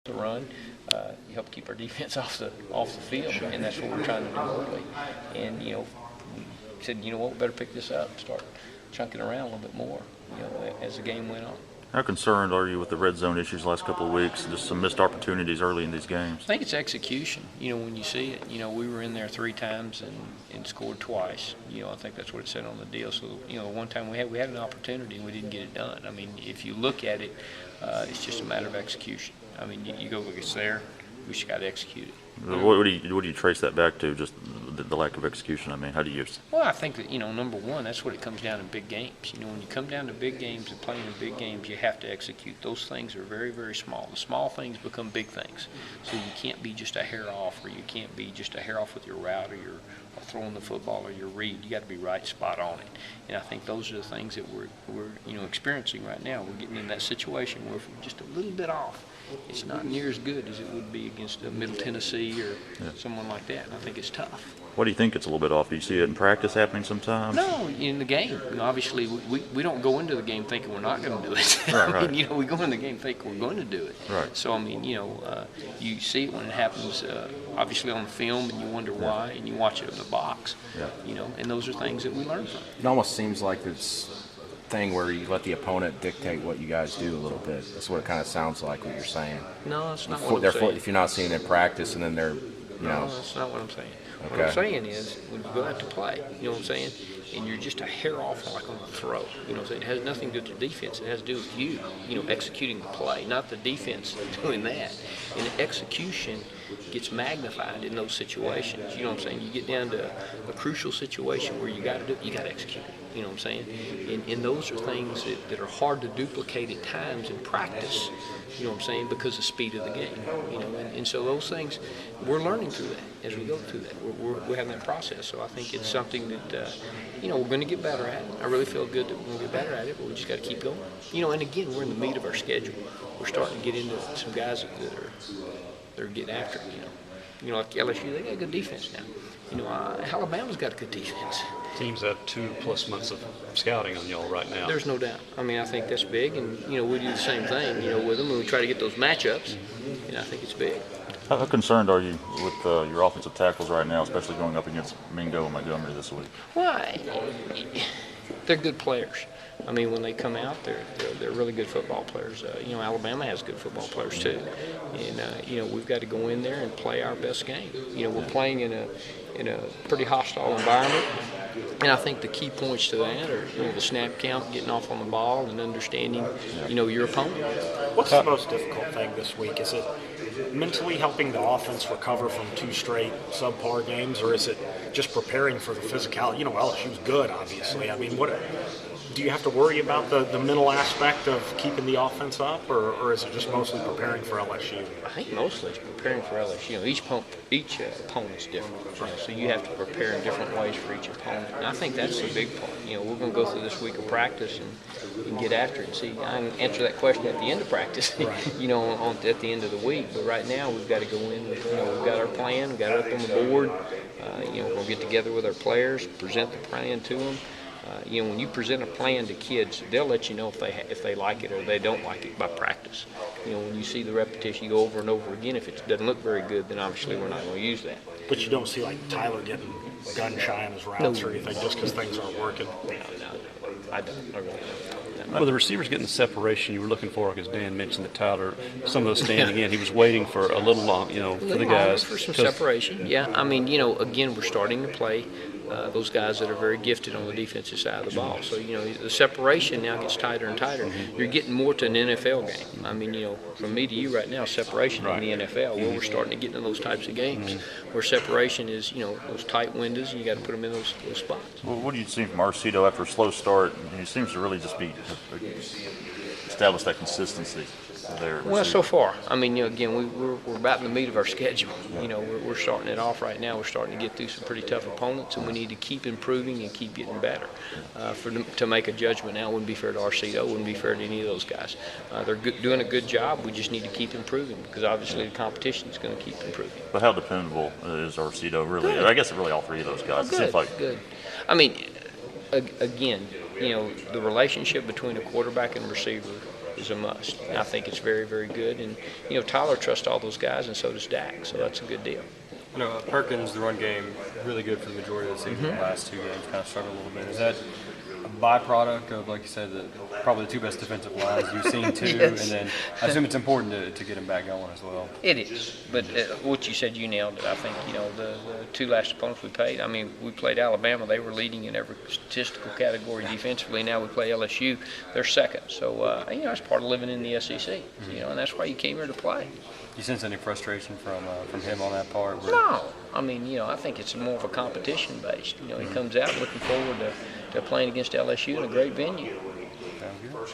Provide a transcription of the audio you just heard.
the run, you help keep our defense off the field, and that's what we're trying to do early. And we said, you know what, we better pick this up, start chunking around a little bit more, as the game went on. How concerned are you with the red zone issues the last couple of weeks, just some missed opportunities early in these games? I think it's execution. When you see it, we were in there 3 times and scored twice. I think that's what it said on the deal. So, one time we had an opportunity and we didn't get it done. I mean, if you look at it, it's just a matter of execution. I mean, you go look, it's there. We just got to execute it. What do you trace that back to? Just the lack of execution. I mean, how do you? Well, I think that number one, that's what it comes down in big games. When you come down to big games and playing in big games, you have to execute. Those things are very, very small. The small things become big things. So you can't be just a hair off, or you can't be just a hair off with your route, or throwing the football, or your read. You got to be right spot on it. And I think those are the things that we're experiencing right now. We're getting in that situation where if we're just a little bit off, it's not near as good as it would be against a Middle Tennessee or someone like that. And I think it's tough. What do you think it's a little bit off? Do you see it in practice happening sometimes? No, in the game. Obviously, we don't go into the game thinking we're not going to do it. Right, we go in the game thinking we're going to do it. Right. So, you see it when it happens, obviously on the film, and you wonder why, and you watch it in the box. Yeah. And those are things that we learn from. It almost seems like it's thing where you let the opponent dictate what you guys do a little bit. That's what it kind of sounds like what you're saying. No, that's not what I'm saying. If you're not seeing it in practice and then they're, No, that's not what I'm saying. Okay. What I'm saying is when you go out to play, you know what I'm saying, and you're just a hair off like on the throw. You know what I'm saying? It has nothing to do with the defense. It has to do with you, executing the play, not the defense doing that. And the execution gets magnified in those situations. You know what I'm saying? You get down to a crucial situation where you got to execute it. You know what I'm saying? And those are things that are hard to duplicate at times in practice. You know what I'm saying? Because of the speed of the game. And so those things, we're learning through that as we go through that. We're having that process. So I think it's something that, we're going to get better at. I really feel good that we're going to get better at it, but we just got to keep going. And again, we're in the meat of our schedule. We're starting to get into some guys that are getting after it. Like LSU, they got a good defense now. Alabama's got a good defense. Teams have 2+ months of scouting on y'all right now. There's no doubt. I think that's big, and we do the same thing, with them, and we try to get those matchups. And I think it's big. How concerned are you with your offensive tackles right now, especially going up against Mingo and Montgomery this week? Well, they're good players. When they come out, they're really good football players. Alabama has good football players too, and we've got to go in there and play our best game. We're playing in a pretty hostile environment, and I think the key points to that are the snap count, getting off on the ball, and understanding your opponent. What's the most difficult thing this week? Is it mentally helping the offense recover from 2 straight subpar games, or is it just preparing for the physicality? LSU's good, obviously. What do you have to worry about the mental aspect of keeping the offense up, or is it just mostly preparing for LSU? I think mostly it's preparing for LSU. Each opponent's different, so you have to prepare in different ways for each opponent. And I think that's the big part. We're going to go through this week of practice and get after it and see. I can answer that question at the end of practice, right. At the end of the week. But right now we've got to go in. We've got our plan. We've got it up on the board. We're going to get together with our players, present the plan to them. When you present a plan to kids, they'll let you know if they like it or they don't like it by practice. When you see the repetition, you go over and over again. If it doesn't look very good, then obviously we're not going to use that. But you don't see Tyler getting gun shy on his routes or anything just because things aren't working. No, I don't. I really don't. Well, the receivers getting the separation you were looking for, because Dan mentioned that Tyler, some of those standing in, he was waiting for a little long, for the guys. For some separation, yeah. Again, we're starting to play those guys that are very gifted on the defensive side of the ball. So, the separation now gets tighter and tighter. You're getting more to an NFL game. From me to you right now, separation in the NFL, where we're starting to get into those types of games, where separation is, those tight windows, and you got to put them in those spots. Well, what do you see from Arcito after a slow start? He seems to really just be establish that consistency there. Well, so far, again, we're about in the meat of our schedule. We're starting it off right now. We're starting to get through some pretty tough opponents, and we need to keep improving and keep getting better. For them to make a judgment now wouldn't be fair to Arcito, wouldn't be fair to any of those guys. They're doing a good job. We just need to keep improving, because obviously the competition is going to keep improving. But how dependable is Arcito really? Good. I guess really all 3 of those guys. Good. It seems like Good. Again, the relationship between a quarterback and receiver is a must. And I think it's very, very good. And, Tyler trusts all those guys, and so does Dak. So that's a good deal. Perkins, the run game, really good for the majority of the season. The last 2 games kind of struggled a little bit. Is that a byproduct of, like you said, probably the 2 best defensive lines you've seen too? Yes. And then I assume it's important to get him back going as well. It is, but what you said, you nailed it. I think, the 2 last opponents we played, we played Alabama. They were leading in every statistical category defensively. Now we play LSU. They're second. So, it's part of living in the SEC, and that's why you came here to play. Do you sense any frustration from him on that part? No. I think it's more of a competition based. He comes out looking forward to playing against LSU in a great venue. Sounds good.